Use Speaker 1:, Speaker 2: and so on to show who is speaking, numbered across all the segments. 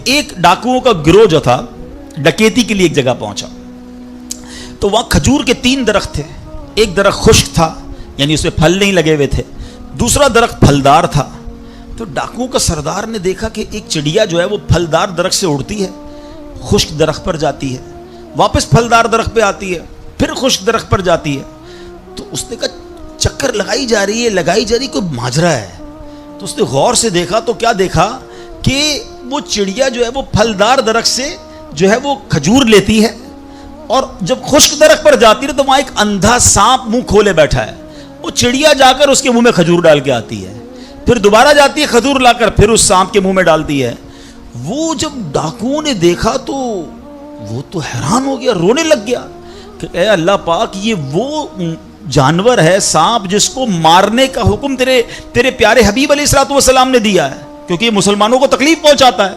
Speaker 1: ایک ڈاکوؤں کا گروہ جو تھا ڈکیتی کے لیے ایک جگہ پہنچا، تو وہاں کھجور کے 3 درخت تھے. ایک درخت خشک تھا، یعنی اس میں پھل نہیں لگے ہوئے تھے. دوسرا درخت پھلدار تھا. تو ڈاکوؤں کا سردار نے دیکھا کہ ایک چڑیا جو ہے وہ پھلدار درخت سے اڑتی ہے، خشک درخت پر جاتی ہے، واپس پھلدار درخت پہ آتی ہے، پھر خشک درخت پر جاتی ہے. تو اس نے کہا چکر لگائی جا رہی ہے، کوئی ماجرا ہے. تو اس نے غور سے دیکھا تو کیا دیکھا کہ وہ چڑیا جو ہے وہ پھلدار درخت سے جو ہے وہ کھجور لیتی ہے، اور جب خشک درخت پر جاتی ہے تو وہاں ایک اندھا سانپ منہ کھولے بیٹھا ہے. وہ چڑیا جا کر اس کے منہ میں کھجور ڈال کے آتی ہے، پھر دوبارہ جاتی ہے کھجور لا کر پھر اس سانپ کے منہ میں ڈالتی ہے. وہ جب ڈاکوؤں نے دیکھا تو وہ تو حیران ہو گیا، رونے لگ گیا کہ اے اللہ پاک، یہ وہ جانور ہے سانپ جس کو مارنے کا حکم تیرے پیارے حبیب علیہ الصلوۃ والسلام نے دیا ہے، کیونکہ یہ مسلمانوں کو تکلیف پہنچاتا ہے.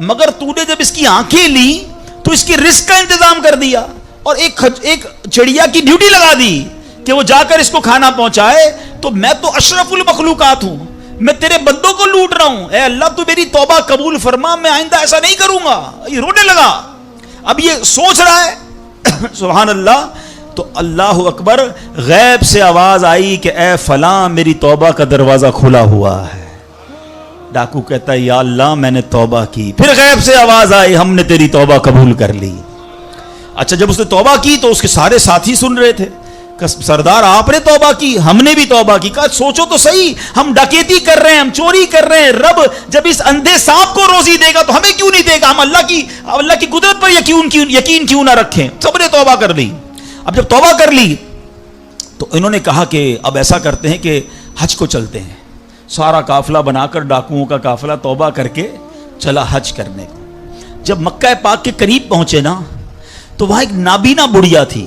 Speaker 1: مگر تو نے جب اس کی آنکھیں لی تو اس کی رزق کا انتظام کر دیا اور ایک چڑیا کی ڈیوٹی لگا دی کہ وہ جا کر اس کو کھانا پہنچائے. تو میں تو اشرف المخلوقات ہوں، میں تیرے بندوں کو لوٹ رہا ہوں. اے اللہ تو میری توبہ قبول فرما، میں آئندہ ایسا نہیں کروں گا. یہ رونے لگا. اب یہ سوچ رہا ہے سبحان اللہ. تو اللہ اکبر، غیب سے آواز آئی کہ اے فلاں، میری توبہ کا دروازہ کھلا ہوا ہے. ڈاکو کہتا ہے یا اللہ میں نے توبہ کی. پھر غیب سے آواز آئی ہم نے تیری توبہ قبول کر لی. اچھا، جب اس نے توبہ کی تو اس کے سارے ساتھی سن رہے تھے کہ سردار آپ نے توبہ کی، ہم نے بھی توبہ کی. کہا سوچو تو صحیح، ہم ڈکیتی کر رہے ہیں، ہم چوری کر رہے ہیں، رب جب اس اندھے سانپ کو روزی دے گا تو ہمیں کیوں نہیں دے گا؟ ہم اللہ کی قدرت پر یقین کیوں نہ رکھیں؟ سب نے توبہ کر لی. اب جب توبہ کر لی تو انہوں نے کہا کہ اب ایسا کرتے ہیں کہ حج کو چلتے ہیں. سارا قافلہ بنا کر ڈاکوؤں کا قافلہ توبہ کر کے چلا حج کرنے کو. جب مکہ پاک کے قریب پہنچے نا تو وہاں ایک نابینا بڑھیا تھی.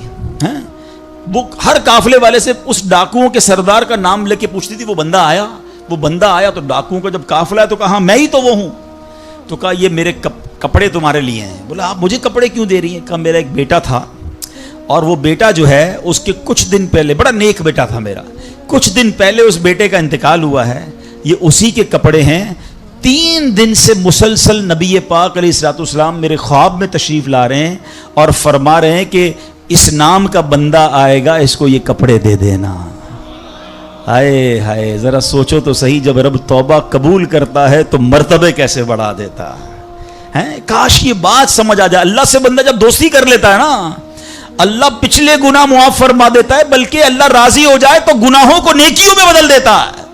Speaker 1: وہ ہر قافلے والے سے اس ڈاکوؤں کے سردار کا نام لے کے پوچھتی تھی وہ بندہ آیا. تو ڈاکوؤں کا جب قافلہ ہے تو کہا میں ہی تو وہ ہوں. تو کہا یہ میرے کپڑے تمہارے لیے ہیں. بولا آپ مجھے کپڑے کیوں دے رہی ہیں؟ کہا میرا ایک بیٹا تھا اور وہ بیٹا جو ہے اس کے کچھ دن پہلے، بڑا نیک بیٹا تھا میرا، کچھ دن پہلے اس بیٹے کا انتقال ہوا ہے. یہ اسی کے کپڑے ہیں. 3 دن سے مسلسل نبی پاک علیہ الصلوۃ والسلام میرے خواب میں تشریف لا رہے ہیں اور فرما رہے ہیں کہ اس نام کا بندہ آئے گا، اس کو یہ کپڑے دے دینا. ہائے ہائے، ذرا سوچو تو صحیح، جب رب توبہ قبول کرتا ہے تو مرتبے کیسے بڑھا دیتا ہے. کاش یہ بات سمجھ آ جائے. اللہ سے بندہ جب دوستی کر لیتا ہے نا، اللہ پچھلے گناہ معاف فرما دیتا ہے، بلکہ اللہ راضی ہو جائے تو گناہوں کو نیکیوں میں بدل دیتا ہے.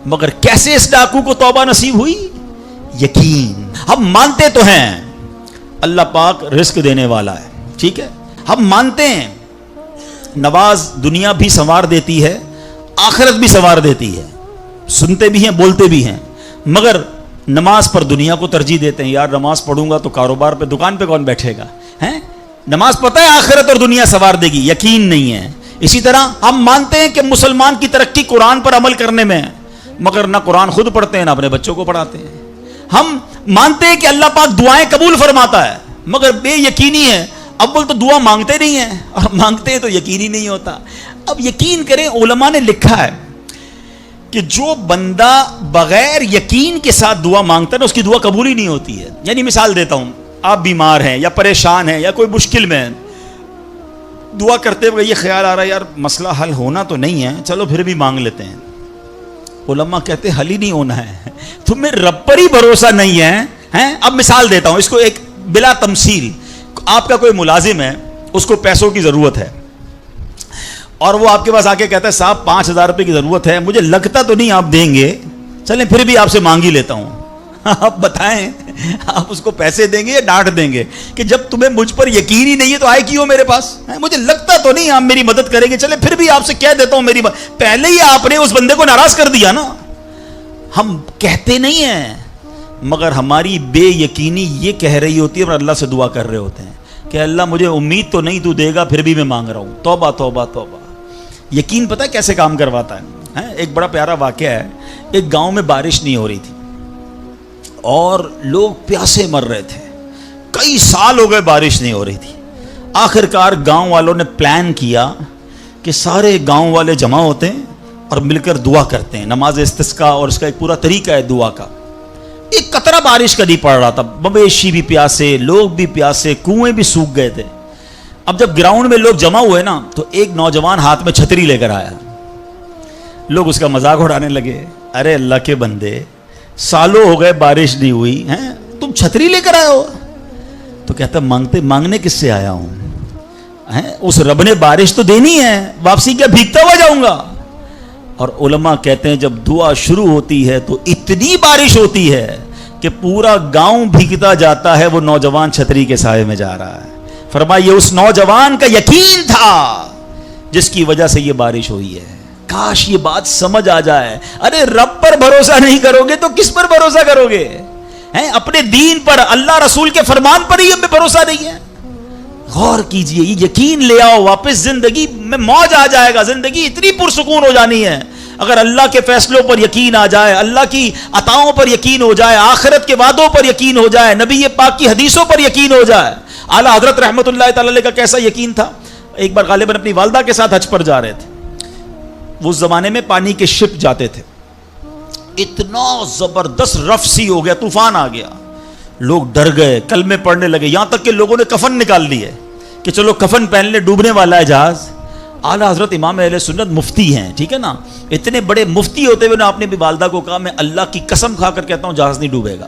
Speaker 1: مگر کیسے اس ڈاکو کو توبہ نصیب ہوئی؟ یقین. ہم مانتے تو ہیں اللہ پاک رزق دینے والا ہے، ٹھیک ہے، ہم مانتے ہیں نواز دنیا بھی سنوار دیتی ہے، آخرت بھی سنوار دیتی ہے، سنتے بھی ہیں بولتے بھی ہیں، مگر نماز پر دنیا کو ترجیح دیتے ہیں. یار نماز پڑھوں گا تو کاروبار پہ، دکان پہ کون بیٹھے گا؟ نماز پتہ ہے آخرت اور دنیا سنوار دے گی، یقین نہیں ہے. اسی طرح ہم مانتے ہیں کہ مسلمان کی ترقی قرآن پر عمل کرنے میں ہے، مگر نہ قرآن خود پڑھتے ہیں نہ اپنے بچوں کو پڑھاتے ہیں. ہم مانتے ہیں کہ اللہ پاک دعائیں قبول فرماتا ہے، مگر بے یقینی ہے، اول تو دعا مانگتے نہیں ہیں اور مانگتے ہیں تو یقین ہی نہیں ہوتا. اب یقین کریں، علماء نے لکھا ہے کہ جو بندہ بغیر یقین کے ساتھ دعا مانگتا ہے نا، اس کی دعا قبول ہی نہیں ہوتی ہے. یعنی مثال دیتا ہوں، آپ بیمار ہیں یا پریشان ہیں یا کوئی مشکل میں ہیں، دعا کرتے ہوئے یہ خیال آ رہا ہے یار مسئلہ حل ہونا تو نہیں ہے، چلو پھر بھی مانگ لیتے ہیں. علماء کہتے ہیں حل ہی نہیں ہونا ہے، تمہیں رب پر ہی بھروسہ نہیں ہے. اب مثال دیتا ہوں اس کو ایک بلا تمثیل. آپ کا کوئی ملازم ہے، اس کو پیسوں کی ضرورت ہے اور وہ آپ کے پاس آ کے کہتا ہے صاحب 5,000 روپے کی ضرورت ہے، مجھے لگتا تو نہیں آپ دیں گے، چلیں پھر بھی آپ سے مانگ ہی لیتا ہوں. آپ بتائیں آپ اس کو پیسے دیں گے یا ڈانٹ دیں گے کہ جب تمہیں مجھ پر یقین ہی نہیں ہے تو آئے کیوں میرے پاس؟ مجھے لگتا تو نہیں آپ میری مدد کریں گے، چلے پھر بھی آپ سے کہہ دیتا ہوں میری پہلے ہی آپ نے اس بندے کو ناراض کر دیا نا. ہم کہتے نہیں ہیں مگر ہماری بے یقینی یہ کہہ رہی ہوتی ہے اور اللہ سے دعا کر رہے ہوتے ہیں کہ اللہ مجھے امید تو نہیں تو دے گا، پھر بھی میں مانگ رہا ہوں. توبہ توبہ توبہ. یقین پتہ ہے کیسے کام کرواتا ہے؟ ایک بڑا پیارا واقعہ ہے. ایک گاؤں میں بارش نہیں ہو رہی تھی اور لوگ پیاسے مر رہے تھے، کئی سال ہو گئے بارش نہیں ہو رہی تھی. آخرکار گاؤں والوں نے پلان کیا کہ سارے گاؤں والے جمع ہوتے ہیں اور مل کر دعا کرتے ہیں، نماز استسقاء، اور اس کا ایک پورا طریقہ ہے دعا کا. ایک قطرہ بارش کا نہیں پڑ رہا تھا، مویشی بھی پیاسے، لوگ بھی پیاسے، کنویں بھی سوکھ گئے تھے۔ اب جب گراؤنڈ میں لوگ جمع ہوئے نا تو ایک نوجوان ہاتھ میں چھتری لے کر آیا، لوگ اس کا مذاق اڑانے لگے، ارے اللہ کے بندے سالوں ہو گئے بارش نہیں ہوئی ہیں، تم چھتری لے کر آئے ہو؟ تو کہتا مانگنے کس سے آیا ہوں، اس رب نے بارش تو دینی ہے، واپسی کیا بھیگتا ہوا جاؤں گا؟ اور علماء کہتے ہیں جب دعا شروع ہوتی ہے تو اتنی بارش ہوتی ہے کہ پورا گاؤں بھیگتا جاتا ہے، وہ نوجوان چھتری کے سائے میں جا رہا ہے۔ فرمایا یہ اس نوجوان کا یقین تھا جس کی وجہ سے یہ بارش ہوئی ہے۔ کاش یہ بات سمجھ آ جائے، ارے رب پر بھروسہ نہیں کرو گے تو کس پر بھروسہ کرو گے؟ اپنے دین پر، اللہ رسول کے فرمان پر ہی ہمیں بھروسہ نہیں ہے۔ غور کیجئے، یہ یقین لے آؤ واپس، زندگی میں موج آ جائے گا، زندگی اتنی پرسکون ہو جانی ہے اگر اللہ کے فیصلوں پر یقین آ جائے، اللہ کی عطاؤں پر یقین ہو جائے، آخرت کے وعدوں پر یقین ہو جائے، نبی پاک کی حدیثوں پر یقین ہو جائے۔ اعلیٰ حضرت رحمت اللہ تعالی علیہ کا کیسا یقین تھا؟ ایک بار غالباً اپنی والدہ کے ساتھ حج پر جا رہے تھے، وہ زمانے میں پانی کے شپ جاتے تھے، اتنا زبردست رف سی ہو گیا، طوفان آ گیا، لوگ ڈر گئے، کلمے پڑھنے لگے، یہاں تک کہ لوگوں نے کفن نکال لیے کہ چلو کفن پہن لے، ڈوبنے والا ہے جہاز۔ اعلیٰ حضرت امام اہل سنت مفتی ہیں، ٹھیک ہے نا، اتنے بڑے مفتی ہوتے ہوئے آپ نے بھی والدہ کو کہا میں اللہ کی قسم کھا کر کہتا ہوں جہاز نہیں ڈوبے گا۔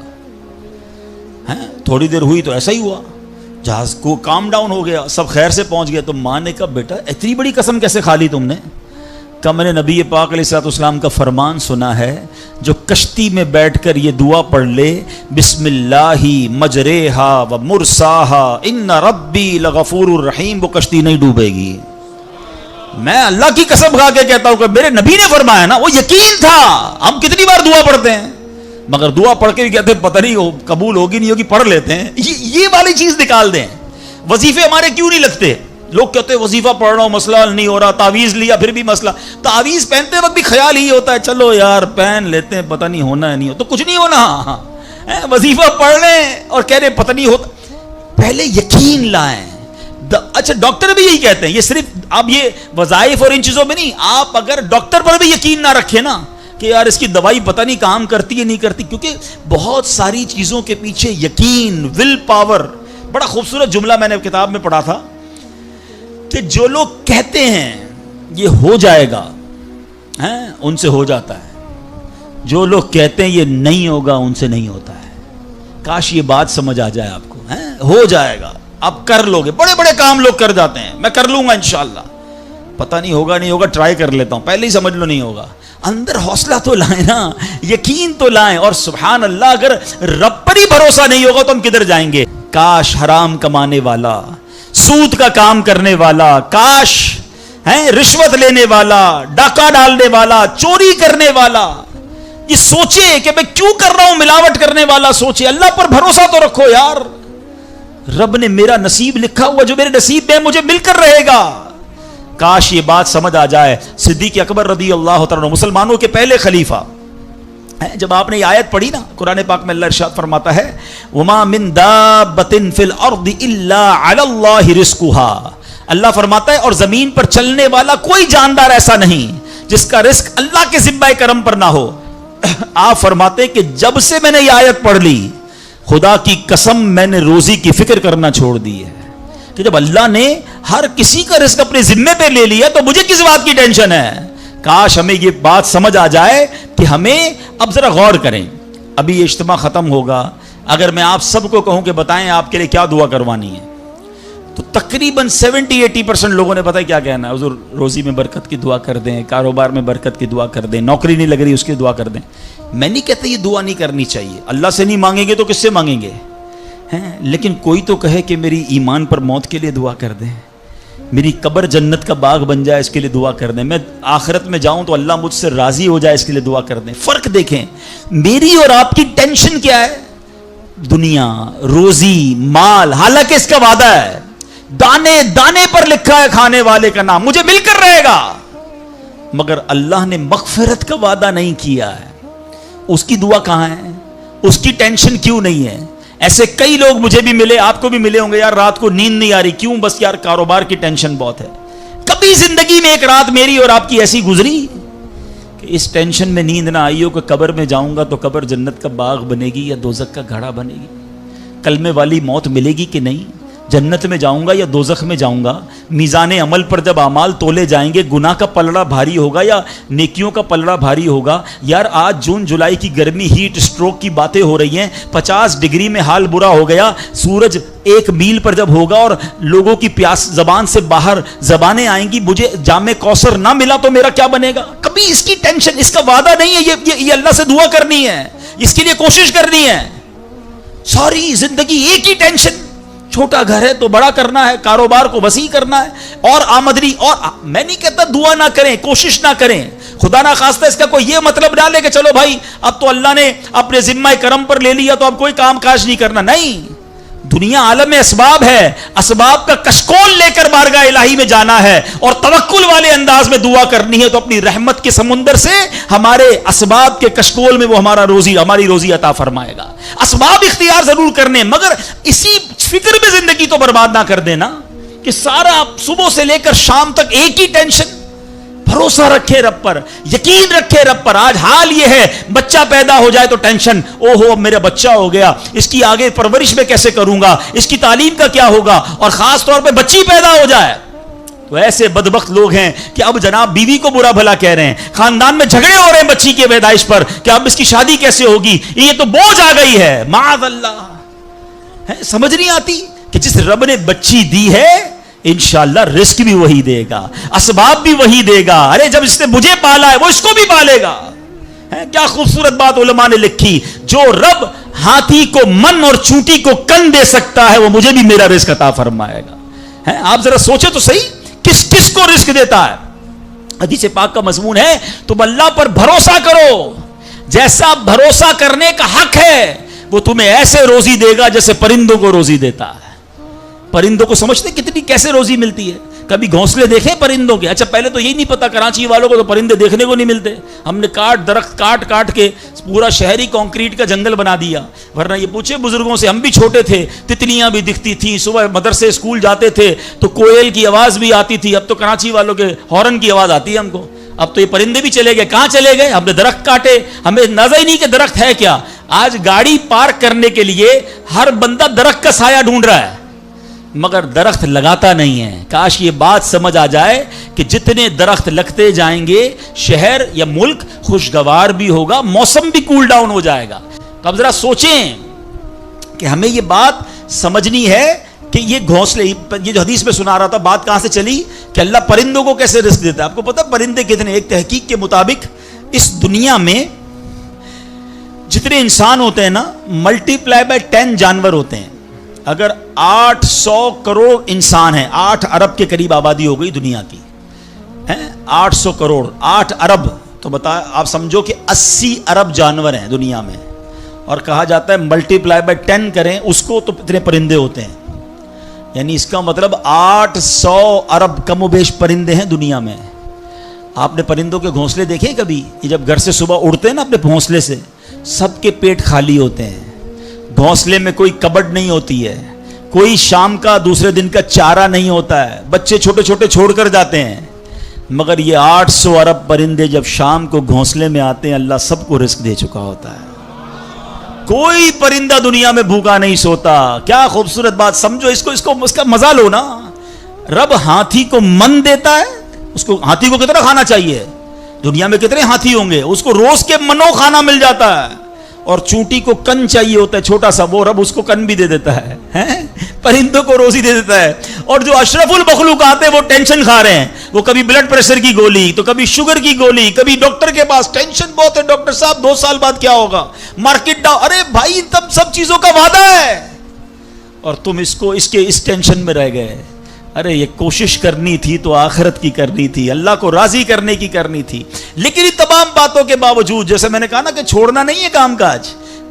Speaker 1: تھوڑی دیر ہوئی تو ایسا ہی ہوا، جہاز کو کام ڈاؤن ہو گیا، سب خیر سے پہنچ گئے۔ تو ماں نے کہا بیٹا اتنی بڑی قسم کیسے کھا لی تم نے؟ کہ میں نے نبی پاک علیہ الصلوۃ والسلام کا فرمان سنا ہے، جو کشتی میں بیٹھ کر یہ دعا پڑھ لے، بسم اللہ مجریہا و مرساہا ان ربی لغفور الرحیم، وہ کشتی نہیں ڈوبے گی۔ میں اللہ کی قسم کھا کے کہتا ہوں کہ میرے نبی نے فرمایا نا، وہ یقین تھا۔ ہم کتنی بار دعا پڑھتے ہیں مگر دعا پڑھ کے بھی کہتے ہیں پتہ نہیں قبول ہوگی نہیں ہوگی، پڑھ لیتے ہیں، یہ والی چیز نکال دیں۔ وظیفے ہمارے کیوں نہیں لگتے؟ لوگ کہتے ہیں وظیفہ پڑھ رہا ہوں مسئلہ حل نہیں ہو رہا، تعویذ لیا پھر بھی مسئلہ، تعویذ پہنتے وقت بھی خیال ہی ہوتا ہے چلو یار پہن لیتے ہیں، پتہ نہیں ہونا ہے نہیں ہو تو کچھ نہیں ہونا۔ وظیفہ پڑھ لیں اور کہہ رہے پتہ نہیں ہوتا، پہلے یقین لائیں۔ اچھا ڈاکٹر بھی یہی کہتے ہیں، یہ صرف آپ یہ وظائف اور ان چیزوں میں نہیں، آپ اگر ڈاکٹر پر بھی یقین نہ رکھیں نا کہ یار اس کی دوائی پتہ نہیں کام کرتی ہے نہیں کرتی، کیونکہ بہت ساری چیزوں کے پیچھے یقین، ول پاور۔ بڑا خوبصورت جملہ میں نے کتاب میں پڑھا تھا کہ جو لوگ کہتے ہیں یہ ہو جائے گا ان سے ہو جاتا ہے، جو لوگ کہتے ہیں یہ نہیں ہوگا ان سے نہیں ہوتا ہے۔ کاش یہ بات سمجھ آ جائے آپ کو، ہو جائے گا آپ کر لو گے، بڑے بڑے کام لوگ کر جاتے ہیں، میں کر لوں گا انشاءاللہ، پتہ نہیں ہوگا نہیں ہوگا، ٹرائی کر لیتا ہوں، پہلے ہی سمجھ لو نہیں ہوگا۔ اندر حوصلہ تو لائیں نا، یقین تو لائیں۔ اور سبحان اللہ اگر رب پر ہی بھروسہ نہیں ہوگا تو ہم کدھر جائیں گے؟ کاش حرام کمانے والا، سود کا کام کرنے والا، کاش رشوت لینے والا، ڈاکہ ڈالنے والا، چوری کرنے والا یہ سوچے کہ میں کیوں کر رہا ہوں، ملاوٹ کرنے والا سوچے، اللہ پر بھروسہ تو رکھو یار، رب نے میرا نصیب لکھا ہوا، جو میرے نصیب میں مجھے مل کر رہے گا۔ کاش یہ بات سمجھ آ جائے۔ صدیق اکبر رضی اللہ تعالیٰ عنہ، مسلمانوں کے پہلے خلیفہ، جب آپ نے یہ آیت پڑھی نا قرآن پاک میں، اللہ ارشاد فرماتا ہے وَمَا مِن دَابَّةٍ فِي الْأَرْضِ إِلَّا عَلَى اللَّهِ رِزْقُهَا، اللہ فرماتا ہے اور زمین پر چلنے والا کوئی جاندار ایسا نہیں جس کا رزق اللہ کے ذمہ کرم پر نہ ہو۔ آپ فرماتے کہ جب سے میں نے یہ آیت پڑھ لی، خدا کی قسم میں نے روزی کی فکر کرنا چھوڑ دی ہے، کہ جب اللہ نے ہر کسی کا رزق اپنے ذمے پہ لے لیا تو مجھے کس بات کی ٹینشن ہے؟ کاش ہمیں یہ بات سمجھ آ جائے کہ ہمیں اب ذرا غور کریں۔ ابھی یہ اجتماع ختم ہوگا، اگر میں آپ سب کو کہوں کہ بتائیں آپ کے لیے کیا دعا کروانی ہے، تو تقریباً 70-80% لوگوں نے پتہ کیا کہنا ہے، حضور روزی میں برکت کی دعا کر دیں، کاروبار میں برکت کی دعا کر دیں، نوکری نہیں لگ رہی اس کی دعا کر دیں۔ میں نہیں کہتا یہ دعا نہیں کرنی چاہیے، اللہ سے نہیں مانگیں گے تو کس سے مانگیں گے؟ لیکن کوئی تو کہے کہ میری ایمان پر موت کے لیے دعا کر دیں، میری قبر جنت کا باغ بن جائے اس کے لیے دعا کر دیں، میں آخرت میں جاؤں تو اللہ مجھ سے راضی ہو جائے اس کے لیے دعا کر دیں۔ فرق دیکھیں، میری اور آپ کی ٹینشن کیا ہے؟ دنیا، روزی، مال، حالانکہ اس کا وعدہ ہے، دانے دانے پر لکھا ہے کھانے والے کا نام، مجھے مل کر رہے گا، مگر اللہ نے مغفرت کا وعدہ نہیں کیا ہے۔ اس کی دعا کہاں ہے؟ اس کی ٹینشن کیوں نہیں ہے؟ ایسے کئی لوگ مجھے بھی ملے، آپ کو بھی ملے ہوں گے، یار رات کو نیند نہیں آ رہی، کیوں؟ بس یار کاروبار کی ٹینشن بہت ہے۔ کبھی زندگی میں ایک رات میری اور آپ کی ایسی گزری کہ اس ٹینشن میں نیند نہ آئی ہو کہ قبر میں جاؤں گا تو قبر جنت کا باغ بنے گی یا دوزخ کا گھڑا بنے گی، کلمے والی موت ملے گی کہ نہیں، جنت میں جاؤں گا یا دوزخ میں جاؤں گا، میزان عمل پر جب اعمال تولے جائیں گے گناہ کا پلڑا بھاری ہوگا یا نیکیوں کا پلڑا بھاری ہوگا۔ یار آج جون جولائی کی گرمی، ہیٹ اسٹروک کی باتیں ہو رہی ہیں، 50 ڈگری میں حال برا ہو گیا، سورج 1 میل پر جب ہوگا اور لوگوں کی پیاس زبان سے باہر زبانیں آئیں گی، مجھے جام کوثر نہ ملا تو میرا کیا بنے گا؟ کبھی اس کی ٹینشن، اس کا وعدہ نہیں ہے، یہ اللہ سے دعا کرنی ہے، اس کے لیے کوشش کرنی ہے۔ ساری زندگی ایک ہی ٹینشن، چھوٹا گھر ہے تو بڑا کرنا ہے، کاروبار کو وسیع کرنا ہے اور آمدنی، اور میں نہیں کہتا دعا نہ کریں، کوشش نہ کریں، خدا نہ خواستہ اس کا کوئی یہ مطلب نہ لے کہ چلو بھائی اب تو اللہ نے اپنے ذمہ کرم پر لے لیا تو اب کوئی کام کاج نہیں کرنا، نہیں۔ دنیا عالم اسباب ہے، اسباب کا کشکول لے کر بارگاہ الہی میں جانا ہے اور توکل والے انداز میں دعا کرنی ہے، تو اپنی رحمت کے سمندر سے ہمارے اسباب کے کشکول میں وہ ہماری روزی عطا فرمائے گا۔ اسباب اختیار ضرور کرنے، مگر اسی فکر میں زندگی تو برباد نہ کر دینا کہ سارا صبح سے لے کر شام تک ایک ہی ٹینشن۔ بھروسہ رکھے رب پر، یقین رکھے رب پر۔ آج حال یہ ہے، بچہ پیدا ہو جائے تو ٹینشن، او ہو اب میرا بچہ ہو گیا، اس کی آگے پرورش میں کیسے کروں گا، اس کی تعلیم کا کیا ہوگا، اور خاص طور پہ بچی پیدا ہو جائے تو ایسے بدبخت لوگ ہیں کہ اب جناب بیوی کو برا بھلا کہہ رہے ہیں، خاندان میں جھگڑے ہو رہے ہیں بچی کے پیدائش پر کہ اب اس کی شادی کیسے ہوگی، یہ تو بوجھ آ گئی ہے، معاذ اللہ۔ سمجھ نہیں آتی کہ جس رب نے بچی دی ہے انشاءاللہ رزق بھی وہی دے گا، اسباب بھی وہی دے گا۔ ارے جب اس نے مجھے پالا ہے وہ اس کو بھی پالے گا۔ کیا خوبصورت بات علماء نے لکھی، جو رب ہاتھی کو من اور چونٹی کو کن دے سکتا ہے وہ مجھے بھی میرا رزق عطا فرمائے گا۔ آپ ذرا سوچے تو صحیح، کس کس کو رزق دیتا ہے۔ حدیث پاک کا مضمون ہے تم اللہ پر بھروسہ کرو، جیسا بھروسہ کرنے کا حق ہے وہ تمہیں ایسے روزی دے گا جیسے پرندوں کو روزی دیتا ہے۔ پرندوں کو سمجھتے کتنی کیسے روزی ملتی ہے؟ کبھی گھونسلے دیکھیں پرندوں کے؟ اچھا پہلے تو یہی نہیں پتا، کراچی والوں کو تو پرندے دیکھنے کو نہیں ملتے، ہم نے درخت کاٹ کے پورا شہری کانکریٹ کا جنگل بنا دیا، ورنہ یہ پوچھے بزرگوں سے، ہم بھی چھوٹے تھے تتلیاں بھی دکھتی تھیں، صبح مدرسے اسکول جاتے تھے تو کوئل کی آواز بھی آتی تھی، اب تو کراچی والوں کے ہارن کی آواز آتی ہے ہم کو، اب تو یہ پرندے بھی چلے گئے۔ کہاں چلے گئے؟ ہم نے درخت کاٹے، ہمیں نظر ہی نہیں کہ درخت ہے کیا۔ آج گاڑی پارک کرنے کے لیے ہر بندہ درخت کا سایہ ڈھونڈ رہا ہے مگر درخت لگاتا نہیں ہے۔ کاش یہ بات سمجھ آ جائے کہ جتنے درخت لگتے جائیں گے شہر یا ملک خوشگوار بھی ہوگا، موسم بھی کول ڈاؤن ہو جائے گا۔ تو اب ذرا سوچیں کہ ہمیں یہ بات سمجھنی ہے کہ یہ گھونسلے، یہ جو حدیث میں سنا رہا تھا بات کہاں سے چلی کہ اللہ پرندوں کو کیسے رزق دیتا ہے۔ آپ کو پتہ پرندے کتنے؟ ایک تحقیق کے مطابق اس دنیا میں جتنے انسان ہوتے ہیں نا، ملٹی پلائی بائی 10 جانور ہوتے ہیں۔ اگر 800 کروڑ انسان ہیں، 8 ارب کے قریب آبادی ہو گئی دنیا کی، 800 کروڑ 8 ارب، تو بتا آپ سمجھو کہ 80 ارب جانور ہیں دنیا میں، اور کہا جاتا ہے ملٹی پلائی بائی 10 کریں اس کو تو اتنے پرندے ہوتے ہیں، یعنی اس کا مطلب 800 ارب کم و بیش پرندے ہیں دنیا میں۔ آپ نے پرندوں کے گھونسلے دیکھے کبھی؟ یہ جب گھر سے صبح اڑتے ہیں نا اپنے گھونسلے سے، سب کے پیٹ خالی ہوتے ہیں، گھونسلے میں کوئی کبڈ نہیں ہوتی ہے، کوئی شام کا دوسرے دن کا چارہ نہیں ہوتا ہے، بچے چھوٹے چھوٹے چھوڑ کر جاتے ہیں، مگر یہ 800 ارب پرندے جب شام کو گھونسلے میں آتے ہیں اللہ سب کو رزق دے چکا ہوتا ہے۔ کوئی پرندہ دنیا میں بھوکا نہیں سوتا۔ کیا خوبصورت بات، سمجھو اس کا مزہ لو نا۔ رب ہاتھی کو من دیتا ہے، اس کو ہاتھی کو کتنا کھانا چاہیے؟ دنیا میں کتنے ہاتھی ہوں گے، اس کو روز کے منو کھانا مل جاتا ہے، اور چونٹی کو کن چاہیے ہوتا ہے چھوٹا سا، وہ رب اس کو کن بھی دے دیتا ہے، پرندوں کو روزی دے دیتا ہے۔ اور جو اشرف المخلوقات ہیں وہ ٹینشن کھا رہے ہیں، وہ کبھی بلڈ پریشر کی گولی تو کبھی شوگر کی گولی، کبھی ڈاکٹر کے پاس، ٹینشن بہت ہے ڈاکٹر صاحب 2 سال بعد کیا ہوگا، مارکیٹ ڈاؤن۔ ارے بھائی تب سب چیزوں کا وعدہ ہے اور تم اس ٹینشن میں رہ گئے۔ ارے یہ کوشش کرنی تھی تو آخرت کی کرنی تھی، اللہ کو راضی کرنے کی کرنی تھی، لیکن ان تمام باتوں کے باوجود جیسے میں نے کہا نا کہ چھوڑنا نہیں ہے کام کاج۔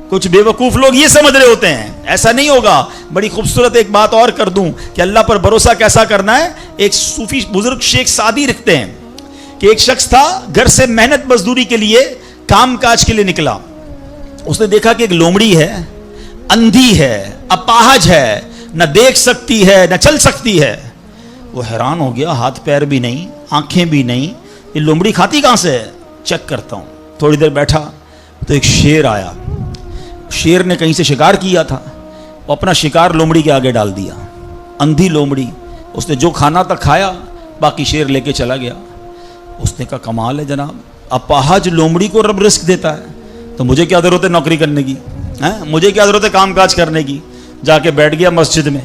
Speaker 1: کچھ بے وقوف لوگ یہ سمجھ رہے ہوتے ہیں ایسا نہیں ہوگا۔ بڑی خوبصورت ایک بات اور کر دوں کہ اللہ پر بھروسہ کیسا کرنا ہے۔ ایک صوفی بزرگ شیخ سعدی لکھتے ہیں کہ ایک شخص تھا گھر سے محنت مزدوری کے لیے کام کاج کے لیے نکلا، اس نے دیکھا کہ ایک لومڑی ہے، اندھی ہے، اپاہج ہے، نہ دیکھ سکتی ہے نہ چل سکتی ہے۔ وہ حیران ہو گیا، ہاتھ پیر بھی نہیں، آنکھیں بھی نہیں، یہ لومڑی کھاتی کہاں سے ہے؟ چیک کرتا ہوں. تھوڑی دیر بیٹھا تو ایک شیر آیا. شیر نے کہیں سے شکار کیا تھا, وہ اپنا شکار لومڑی کے آگے ڈال دیا. اندھی لومڑی, اس نے جو کھانا تھا کھایا, باقی شیر لے کے چلا گیا. اس نے کہا کمال ہے جناب, اپاہج لومڑی کو رب رزق دیتا ہے تو مجھے کیا ضرورت ہے نوکری کرنے کی, مجھے کیا ضرورت ہے کام کاج کرنے کی. جا کے بیٹھ گیا مسجد میں,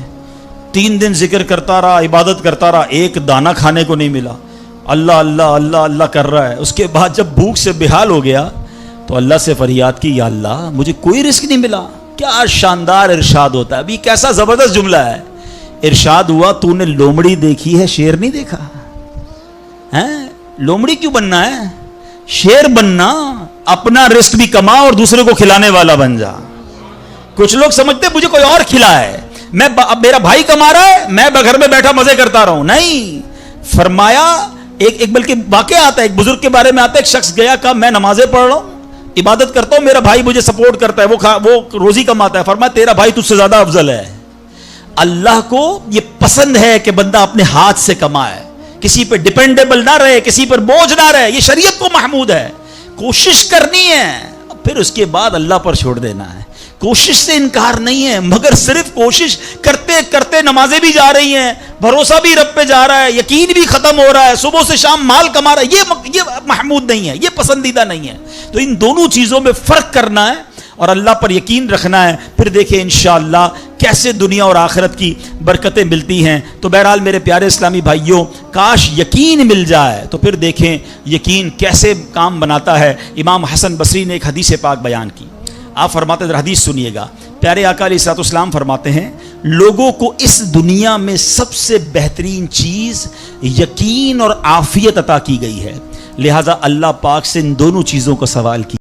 Speaker 1: 3 دن ذکر کرتا رہا, عبادت کرتا رہا, ایک دانہ کھانے کو نہیں ملا. اللہ اللہ اللہ اللہ کر رہا ہے. اس کے بعد جب بھوک سے بحال ہو گیا تو اللہ سے فریاد کی, یا اللہ مجھے کوئی رزق نہیں ملا. کیا شاندار ارشاد ہوتا ہے, ابھی کیسا زبردست جملہ ہے. ارشاد ہوا تو نے لومڑی دیکھی ہے, شیر نہیں دیکھا ہے. لومڑی کیوں بننا ہے, شیر بننا. اپنا رزق بھی کما اور دوسرے کو کھلانے والا بن جا. کچھ لوگ سمجھتے مجھے کوئی اور کھلا ہے, میں میرا بھائی کما رہا ہے, میں گھر میں بیٹھا مزے کرتا رہا ہوں. نہیں, فرمایا ایک بلکہ واقعہ آتا ہے, ایک بزرگ کے بارے میں آتا ہے. ایک شخص گیا, کہا میں نمازیں پڑھ رہا ہوں, عبادت کرتا ہوں, میرا بھائی مجھے سپورٹ کرتا ہے, وہ روزی کماتا ہے. فرمایا تیرا بھائی تجھ سے زیادہ افضل ہے. اللہ کو یہ پسند ہے کہ بندہ اپنے ہاتھ سے کمائے, کسی پہ ڈیپینڈیبل نہ رہے, کسی پر بوجھ نہ رہے. یہ شریعت کو محمود ہے. کوشش کرنی ہے, پھر اس کے بعد اللہ پر چھوڑ دینا ہے. کوشش سے انکار نہیں ہے, مگر صرف کوشش کرتے کرتے نمازیں بھی جا رہی ہیں, بھروسہ بھی رب پہ جا رہا ہے, یقین بھی ختم ہو رہا ہے, صبح سے شام مال کما رہا ہے, یہ محمود نہیں ہے, یہ پسندیدہ نہیں ہے. تو ان دونوں چیزوں میں فرق کرنا ہے اور اللہ پر یقین رکھنا ہے. پھر دیکھیں انشاءاللہ کیسے دنیا اور آخرت کی برکتیں ملتی ہیں. تو بہرحال میرے پیارے اسلامی بھائیوں, کاش یقین مل جائے تو پھر دیکھیں یقین کیسے کام بناتا ہے. امام حسن بصری نے ایک حدیث پاک بیان کی. آپ فرماتے ہیں, حدیث سنیے گا. پیارے آقا علیہ الصلوۃ والسلام فرماتے ہیں, لوگوں کو اس دنیا میں سب سے بہترین چیز یقین اور عافیت عطا کی گئی ہے, لہذا اللہ پاک سے ان دونوں چیزوں کا سوال کیا.